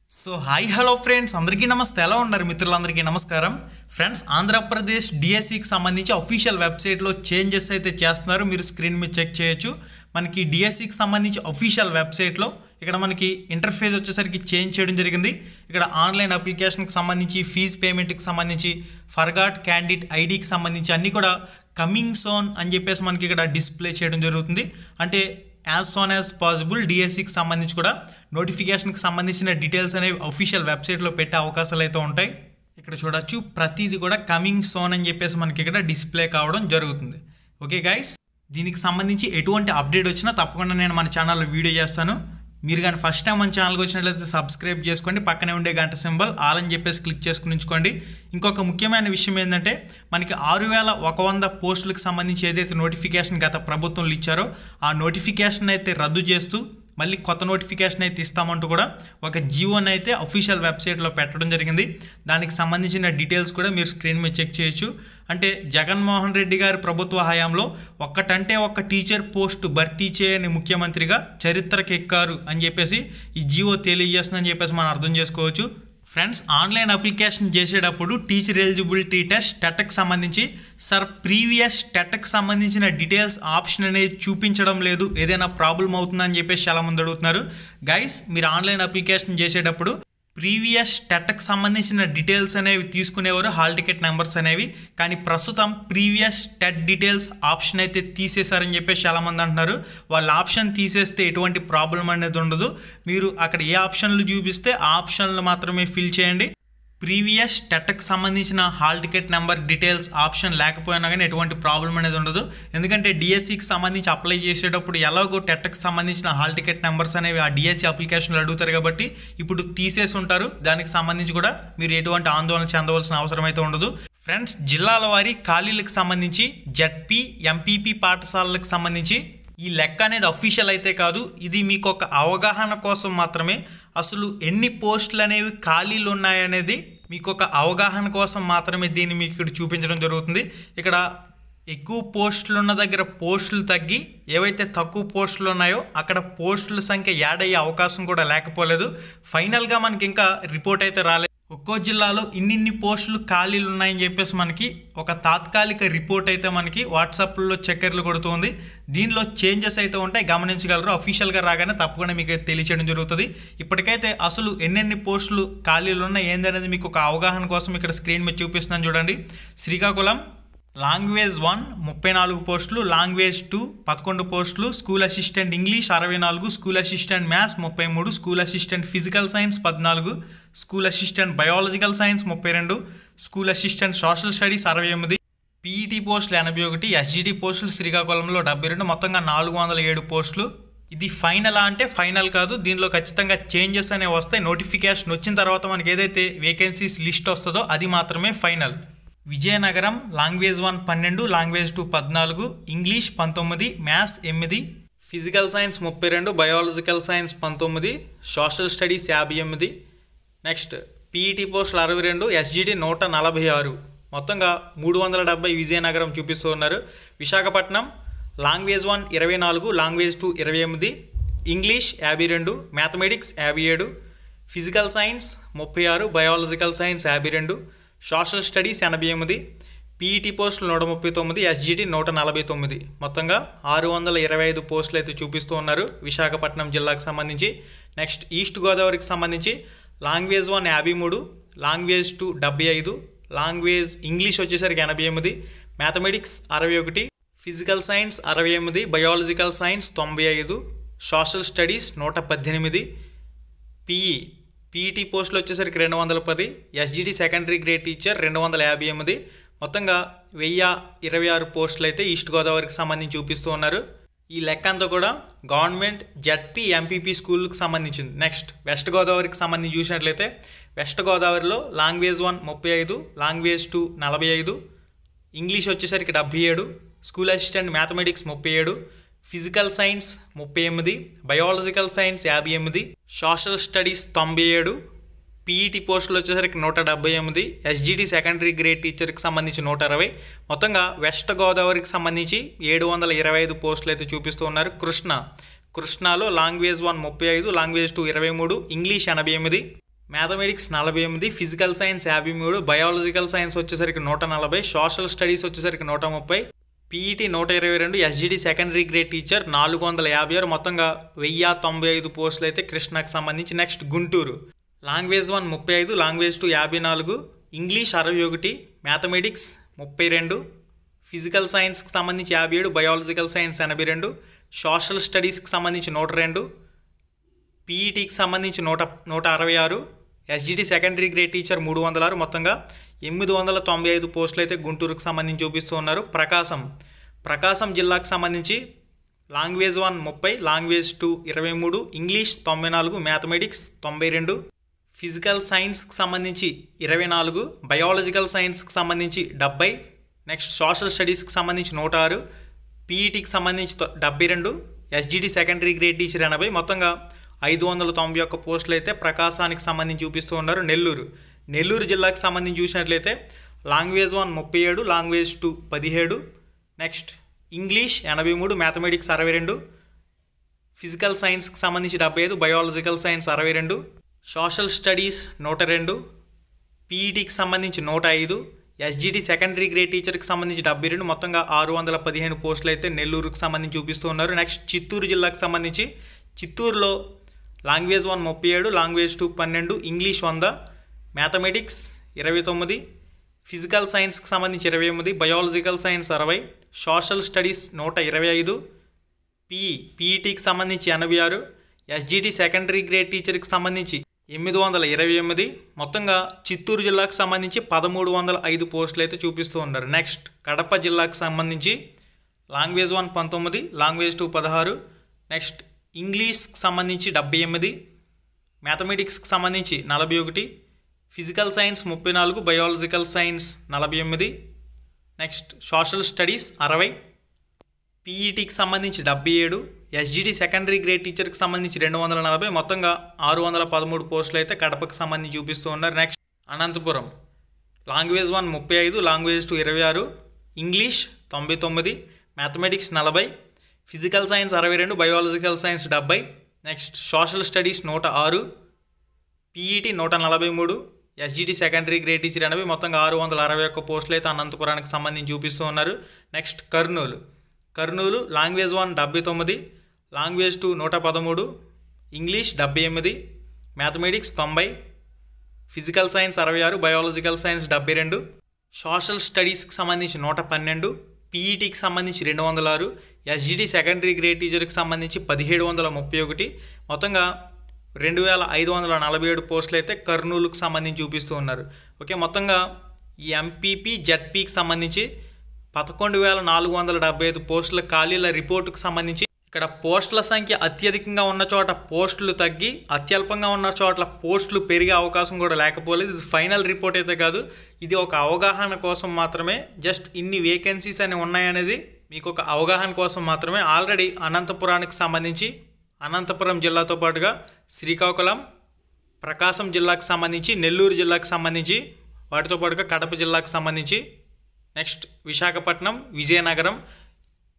So hi hello friends, అందరికీ నమస్తే. ఎలా ఉన్నారు మిత్రులందరికీ నమస్కారం. ఫ్రెండ్స్, ఆంధ్రప్రదేశ్ డిఎస్సికి సంబంధించి అఫీషియల్ వెబ్సైట్లో చేంజెస్ అయితే చేస్తున్నారు. మీరు స్క్రీన్ మీద చెక్ చేయొచ్చు. మనకి డిఎస్సికి సంబంధించి అఫీషియల్ వెబ్సైట్లో ఇక్కడ మనకి ఇంటర్ఫేస్ వచ్చేసరికి చేంజ్ చేయడం జరిగింది. ఇక్కడ ఆన్లైన్ అప్లికేషన్కి సంబంధించి, ఫీజ్ పేమెంట్కి సంబంధించి, ఫర్గాట్ క్యాండిడేట్ ఐడికి సంబంధించి అన్నీ కూడా కమింగ్ సోన్ అని చెప్పేసి మనకి ఇక్కడ డిస్ప్లే చేయడం జరుగుతుంది. అంటే యాజ్ సోన్ యాజ్ పాసిబుల్ డిఎస్సికి సంబంధించి కూడా నోటిఫికేషన్కి సంబంధించిన డీటెయిల్స్ అనేవి అఫీషియల్ వెబ్సైట్లో పెట్టే అవకాశాలు అయితే ఉంటాయి. ఇక్కడ చూడొచ్చు, ప్రతిదీ కూడా కమింగ్ సోన్ అని చెప్పేసి మనకి ఇక్కడ డిస్ప్లే కావడం జరుగుతుంది. ఓకే గైస్, దీనికి సంబంధించి ఎటువంటి అప్డేట్ వచ్చినా తప్పకుండా నేను మన ఛానల్లో వీడియో చేస్తాను. మీరు కానీ ఫస్ట్ టైం మన ఛానల్కి వచ్చినట్లయితే సబ్స్క్రైబ్ చేసుకోండి. పక్కనే ఉండే గంట సింబల్ ఆల్ అని చెప్పేసి క్లిక్ చేసుకుని ఉంచుకోండి. ఇంకొక ముఖ్యమైన విషయం ఏంటంటే, మనకి 6100 పోస్టులకు సంబంధించి ఏదైతే నోటిఫికేషన్ గత ప్రభుత్వంలో ఇచ్చారో ఆ నోటిఫికేషన్ అయితే రద్దు చేస్తూ మళ్ళీ కొత్త నోటిఫికేషన్ అయితే ఇస్తామంటూ కూడా ఒక జియోని అయితే అఫీషియల్ వెబ్సైట్లో పెట్టడం జరిగింది. దానికి సంబంధించిన డీటెయిల్స్ కూడా మీరు స్క్రీన్ మీద చెక్ చేయొచ్చు. అంటే జగన్మోహన్ రెడ్డి గారి ప్రభుత్వ హయాంలో ఒక్కటంటే ఒక్క టీచర్ పోస్టు భర్తీ చేయని ముఖ్యమంత్రిగా చరిత్రకు ఎక్కారు అని చెప్పేసి ఈ జియో తెలియజేస్తుందని చెప్పేసి మనం అర్థం చేసుకోవచ్చు. ఫ్రెండ్స్, ఆన్లైన్ అప్లికేషన్ చేసేటప్పుడు టీచర్ ఎలిజిబిలిటీ టెస్ట్ టెట్కి సంబంధించి ప్రీవియస్ టెట్కి సంబంధించిన డీటెయిల్స్ ఆప్షన్ అనేది చూపించడం లేదు, ఏదైనా ప్రాబ్లం అవుతుందని చెప్పేసి చాలామంది అడుగుతున్నారు. గైస్, మీరు ఆన్లైన్ అప్లికేషన్ చేసేటప్పుడు ప్రీవియస్ టెట్కి సంబంధించిన డీటెయిల్స్ అనేవి తీసుకునేవారు, హాల్ టికెట్ నెంబర్స్ అనేవి. కానీ ప్రస్తుతం ప్రీవియస్ టెట్ డీటెయిల్స్ ఆప్షన్ అయితే తీసేశారని చెప్పేసి చాలామంది అంటున్నారు. వాళ్ళ ఆప్షన్ తీసేస్తే ఎటువంటి ప్రాబ్లం అనేది ఉండదు. మీరు అక్కడ ఏ ఆప్షన్లు చూపిస్తే ఆ ఆప్షన్లు మాత్రమే ఫిల్ చేయండి. ప్రీవియస్ టెట్కి సంబంధించిన hall ticket number details option లేకపోయినా కానీ ఎటువంటి ప్రాబ్లం అనేది ఉండదు. ఎందుకంటే డిఎస్సికి సంబంధించి అప్లై చేసేటప్పుడు ఎలాగో టెట్కి సంబంధించిన హాల్ టికెట్ నెంబర్స్ అనేవి ఆ డిఎస్సి అప్లికేషన్లో అడుగుతారు కాబట్టి ఇప్పుడు తీసేసి ఉంటారు. దానికి సంబంధించి కూడా మీరు ఎటువంటి ఆందోళన చెందవలసిన అవసరం అయితే ఉండదు. ఫ్రెండ్స్, జిల్లాల వారీ ఖాళీలకు సంబంధించి జెడ్పీ, ఎంపీపీ పాఠశాలలకు సంబంధించి ఈ లెక్క అనేది అఫీషియల్ అయితే కాదు. ఇది మీకు ఒక అవగాహన కోసం మాత్రమే. అసలు ఎన్ని పోస్టులు అనేవి ఖాళీలు ఉన్నాయనేది మీకు ఒక అవగాహన కోసం మాత్రమే దీన్ని మీకు ఇక్కడ చూపించడం జరుగుతుంది. ఇక్కడ ఎక్కువ పోస్టులు ఉన్న దగ్గర పోస్టులు తగ్గి, ఏవైతే తక్కువ పోస్టులు ఉన్నాయో అక్కడ పోస్టుల సంఖ్య యాడ్ అయ్యే అవకాశం కూడా లేకపోలేదు. ఫైనల్గా మనకి ఇంకా రిపోర్ట్ అయితే రాలేదు. ఒక్కో జిల్లాలో ఇన్నిన్ని పోస్టులు ఖాళీలు ఉన్నాయని చెప్పేసి మనకి ఒక తాత్కాలిక రిపోర్ట్ అయితే మనకి వాట్సాప్లో చక్కర్లు కొడుతుంది. దీనిలో చేంజెస్ అయితే ఉంటాయి, గమనించగలరు. అఫీషియల్గా రాగానే తప్పకుండా మీకు తెలియచేయడం జరుగుతుంది. ఇప్పటికైతే అసలు ఎన్నెన్ని పోస్టులు ఖాళీలు ఉన్నాయి ఏందనేది మీకు ఒక అవగాహన కోసం ఇక్కడ స్క్రీన్ మీద చూపిస్తున్నాను చూడండి. శ్రీకాకుళం లాంగ్వేజ్ 1 34 పోస్టులు, లాంగ్వేజ్ 2 11 పోస్టులు, school assistant English 64, school assistant maths 33, school assistant physical science 14, school assistant biological science 32, school assistant social studies 68, PET పోస్టులు 81, ఎస్జిటి పోస్టులు శ్రీకాకుళంలో 72, మొత్తంగా 407 పోస్టులు. ఇది ఫైనల్ అంటే ఫైనల్ కాదు, దీనిలో ఖచ్చితంగా చేంజెస్ అనేవి వస్తాయి. నోటిఫికేషన్ వచ్చిన తర్వాత మనకి ఏదైతే వేకెన్సీస్ లిస్ట్ వస్తుందో అది మాత్రమే final. Vizianagaram language 1 12, language 2 14, English 19, maths 8, physical science 32, biological science 19, social studies 58, next PET పోస్టులు 62, ఎస్జిటి 146, మొత్తంగా 370 విజయనగరం చూపిస్తూ ఉన్నారు. Visakhapatnam language 1 24, language 2 28, English 52, mathematics 57, physical science 36, biological science 52, social studies 88, PET పోస్టులు 139, ఎస్జిటి 149, మొత్తంగా 625 పోస్టులు అయితే చూపిస్తూ ఉన్నారు విశాఖపట్నం జిల్లాకు సంబంధించి. నెక్స్ట్ ఈస్ట్ గోదావరికి సంబంధించి లాంగ్వేజ్ 1 53, లాంగ్వేజ్ 2 75, లాంగ్వేజ్ ఇంగ్లీష్ వచ్చేసరికి 88, mathematics 61, physical science 68, biological science 95, social studies 118, PET పోస్టులు వచ్చేసరికి 210, ఎస్జిటి సెకండరీ గ్రేడ్ టీచర్ 258, మొత్తంగా 1026 పోస్టులు అయితే ఈస్ట్ గోదావరికి సంబంధించి చూపిస్తూ ఉన్నారు. ఈ లెక్క అంతా కూడా గవర్నమెంట్ జెడ్పీ, ఎంపీపీ స్కూల్కి సంబంధించింది. నెక్స్ట్ వెస్ట్ గోదావరికి సంబంధించి చూసినట్లయితే వెస్ట్ గోదావరిలో లాంగ్వేజ్ 1 35, లాంగ్వేజ్ 2 45, ఇంగ్లీష్ వచ్చేసరికి 77, school assistant mathematics 37, physical science 38, biological science 58, social studies 97, PET పోస్టులు వచ్చేసరికి 178, ఎస్జిటి సెకండరీ గ్రేడ్ టీచర్కి సంబంధించి 120, మొత్తంగా వెస్ట్ గోదావరికి సంబంధించి 725 పోస్టులు అయితే చూపిస్తూ ఉన్నారు. కృష్ణాలో language 1 35, language 2 23, English 88, mathematics 48, physical science 53, biological science వచ్చేసరికి 140, సోషల్ స్టడీస్ వచ్చేసరికి 130, PET 122, SGT secondary grade teacher 456, మొత్తంగా 1095 పోస్టులు అయితే కృష్ణాకి సంబంధించి. Next Guntur language 1 35, language 2 54, English 61, mathematics 32, physical సైన్స్కి సంబంధించి 57, బయాలజికల్ సైన్స్ 82, సోషల్ స్టడీస్కి సంబంధించి 102, పీఈటీకి సంబంధించి 166, ఎస్జిటి సెకండరీ గ్రేడ్ టీచర్ 306, మొత్తంగా 895 పోస్టులు అయితే గుంటూరుకు సంబంధించి చూపిస్తూ ఉన్నారు. ప్రకాశం జిల్లాకు సంబంధించి language 1 30, language 2 23, English 94, mathematics 92, physical సైన్స్కి సంబంధించి 24, బయాలజికల్ సైన్స్కి సంబంధించి 70, నెక్స్ట్ సోషల్ స్టడీస్కి సంబంధించి 106, పీఈటీకి సంబంధించి 72, ఎస్జిటి సెకండరీ గ్రేడ్ టీచర్ 80, మొత్తంగా 591 పోస్టులు అయితే ప్రకాశానికి సంబంధించి చూపిస్తూ ఉన్నారు. నెల్లూరు జిల్లాకు సంబంధించి చూసినట్లయితే language 1 37, language 2 17, next English 83, mathematics 62, physical సైన్స్కి సంబంధించి 75, బయాలజికల్ సైన్స్ 62, సోషల్ స్టడీస్ 102, పీఈటీకి సంబంధించి 105, ఎస్జిటి సెకండరీ గ్రేడ్ టీచర్కి సంబంధించి 72, మొత్తంగా 615 పోస్టులు అయితే నెల్లూరుకు సంబంధించి చూపిస్తూ ఉన్నారు. నెక్స్ట్ చిత్తూరు జిల్లాకు సంబంధించి చిత్తూరులో language 1 37, language 2 12, English 100, mathematics 29, physical సైన్స్కి సంబంధించి 28, బయాలజికల్ సైన్స్ 60, సోషల్ స్టడీస్ 125, పీఈటీకి సంబంధించి 86, ఎస్జిటి సెకండరీ గ్రేడ్ టీచర్కి సంబంధించి 828, మొత్తంగా చిత్తూరు జిల్లాకు సంబంధించి 1305 పోస్టులు అయితే చూపిస్తూ ఉన్నారు. నెక్స్ట్ కడప జిల్లాకు సంబంధించి లాంగ్వేజ్ 1 19, లాంగ్వేజ్ 2 16, నెక్స్ట్ ఇంగ్లీష్కి సంబంధించి 78, మ్యాథమెటిక్స్కి సంబంధించి 41, physical science 34, biological science 48, next social studies 60, పీఈటీకి సంబంధించి 77, ఎస్జిటి సెకండరీ గ్రేడ్ టీచర్కి సంబంధించి 240, మొత్తంగా 613 పోస్టులు అయితే కడపకు సంబంధించి చూపిస్తూ ఉన్నారు. Next Anantapur language 1 35, language 2 26, English 99, mathematics 40, physical science 62, biological science 70, next social studies 106, PET 143, SGT secondary grade teacher 80, మొత్తంగా 661 పోస్టులు అయితే అనంతపురానికి సంబంధించి చూపిస్తూ ఉన్నారు. Next Kurnool language 1 79, language 2 113, English 78, mathematics 90, physical science 66, biological science 72, social స్టడీస్కి సంబంధించి 112, పీఈటీకి సంబంధించి 206, ఎస్జిటి సెకండరీ గ్రేడ్ టీచర్కి సంబంధించి 1731, మొత్తంగా 2547 పోస్టులు అయితే కర్నూలుకు సంబంధించి చూపిస్తూ ఉన్నారు. ఓకే, మొత్తంగా ఈ ఎంపీపీ జెడ్పీకి సంబంధించి 11,475 పోస్టుల ఖాళీల రిపోర్టుకు సంబంధించి ఇక్కడ పోస్టుల సంఖ్య అత్యధికంగా ఉన్న చోట పోస్టులు తగ్గి అత్యల్పంగా ఉన్న చోట్ల పోస్టులు పెరిగే అవకాశం కూడా లేకపోలేదు. ఇది ఫైనల్ రిపోర్ట్ అయితే కాదు, ఇది ఒక అవగాహన కోసం మాత్రమే. జస్ట్ ఇన్ని వేకెన్సీస్ అని ఉన్నాయనేది మీకు ఒక అవగాహన కోసం మాత్రమే. ఆల్రెడీ అనంతపురానికి సంబంధించి అనంతపురం జిల్లాతో పాటుగా శ్రీకాకుళం, ప్రకాశం జిల్లాకు సంబంధించి, నెల్లూరు జిల్లాకు సంబంధించి, వాటితో పాటుగా కడప జిల్లాకు సంబంధించి, నెక్స్ట్ విశాఖపట్నం, విజయనగరం,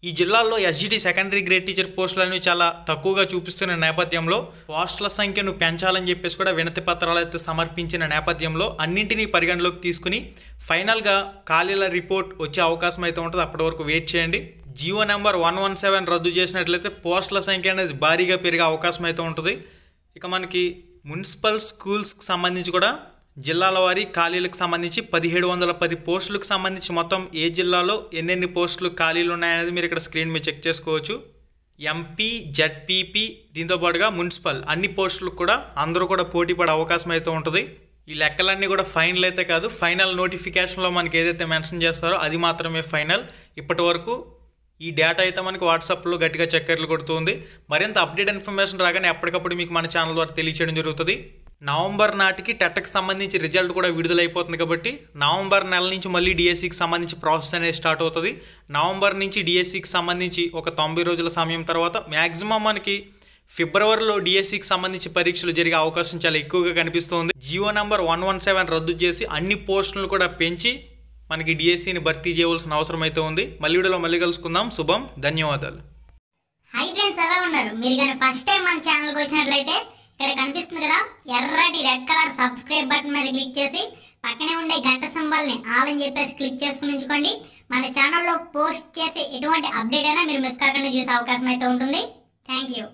ఈ జిల్లాల్లో ఎస్జిటి సెకండరీ గ్రేడ్ టీచర్ పోస్టులు అనేవి చాలా తక్కువగా చూపిస్తున్న నేపథ్యంలో పోస్టుల సంఖ్యను పెంచాలని చెప్పేసి కూడా వినతి పత్రాలు అయితే సమర్పించిన నేపథ్యంలో అన్నింటినీ పరిగణలోకి తీసుకుని ఫైనల్గా ఖాళీల రిపోర్ట్ వచ్చే అవకాశం అయితే ఉంటుంది. అప్పటి వరకు వెయిట్ చేయండి. జియో నెంబర్ 117 రద్దు చేసినట్లయితే పోస్టుల సంఖ్య అనేది భారీగా పెరిగే అవకాశం అయితే ఉంటుంది. ఇక మనకి మున్సిపల్ స్కూల్స్కి సంబంధించి కూడా జిల్లాల వారీ ఖాళీలకు సంబంధించి 1710 పోస్టులకు సంబంధించి మొత్తం ఏ జిల్లాలో ఎన్నెన్ని పోస్టులు ఖాళీలు ఉన్నాయనేది మీరు ఇక్కడ స్క్రీన్ మీద చెక్ చేసుకోవచ్చు. ఎంపీ, జెడ్పీపీ, దీంతో పాటుగా మున్సిపల్ అన్ని పోస్టులకు కూడా అందరూ కూడా పోటీ పడే అవకాశం అయితే ఉంటుంది. ఈ లెక్కలన్నీ కూడా ఫైనల్ అయితే కాదు, ఫైనల్ నోటిఫికేషన్లో మనకి ఏదైతే మెన్షన్ చేస్తారో అది మాత్రమే ఫైనల్. ఇప్పటి వరకు ఈ డేటా అయితే మనకి వాట్సాప్లో గట్టిగా చక్కర్లు కొడుతుంది. మరింత అప్డేట్ ఇన్ఫర్మేషన్ రాగానే ఎప్పటికప్పుడు మీకు మన ఛానల్ ద్వారా తెలియచేయడం జరుగుతుంది. నవంబర్ నాటికి టెట్కి సంబంధించి రిజల్ట్ కూడా విడుదలైపోతుంది కాబట్టి నవంబర్ నెల నుంచి మళ్ళీ డిఎస్సికి సంబంధించి ప్రాసెస్ అనేది స్టార్ట్ అవుతుంది. నవంబర్ నుంచి డిఎస్సికి సంబంధించి ఒక 90 రోజుల సమయం తర్వాత మ్యాక్సిమం మనకి ఫిబ్రవరిలో డిఎస్సికి సంబంధించి పరీక్షలు జరిగే అవకాశం చాలా ఎక్కువగా కనిపిస్తుంది. జియో నెంబర్ 117 రద్దు చేసి అన్ని పోస్టులను కూడా పెంచి మనకి డిఎస్సిని భర్తీ చేయవలసిన అవసరం అయితే ఉంది. మళ్ళీ వీడియోలో మళ్ళీ కలుసుకుందాం. శుభం, ధన్యవాదాలు. హై ఫ్రెండ్స్, ఎలా ఉన్నారు? మీరు కానీ ఫస్ట్ టైం మన ఛానల్కి వచ్చినట్లయితే ఇక్కడ కనిపిస్తుంది కదా ఎర్రటి రెడ్ కలర్ సబ్స్క్రైబ్ బటన్ మీద క్లిక్ చేసి పక్కనే ఉండే గంట సింబల్ని ఆల్ అని చెప్పేసి క్లిక్ చేసుకుని ఉంచుకోండి. మన ఛానల్లో పోస్ట్ చేసే ఎటువంటి అప్డేట్ అయినా మీరు మిస్ కాకుండా చూసే అవకాశం అయితే ఉంటుంది. Thank you.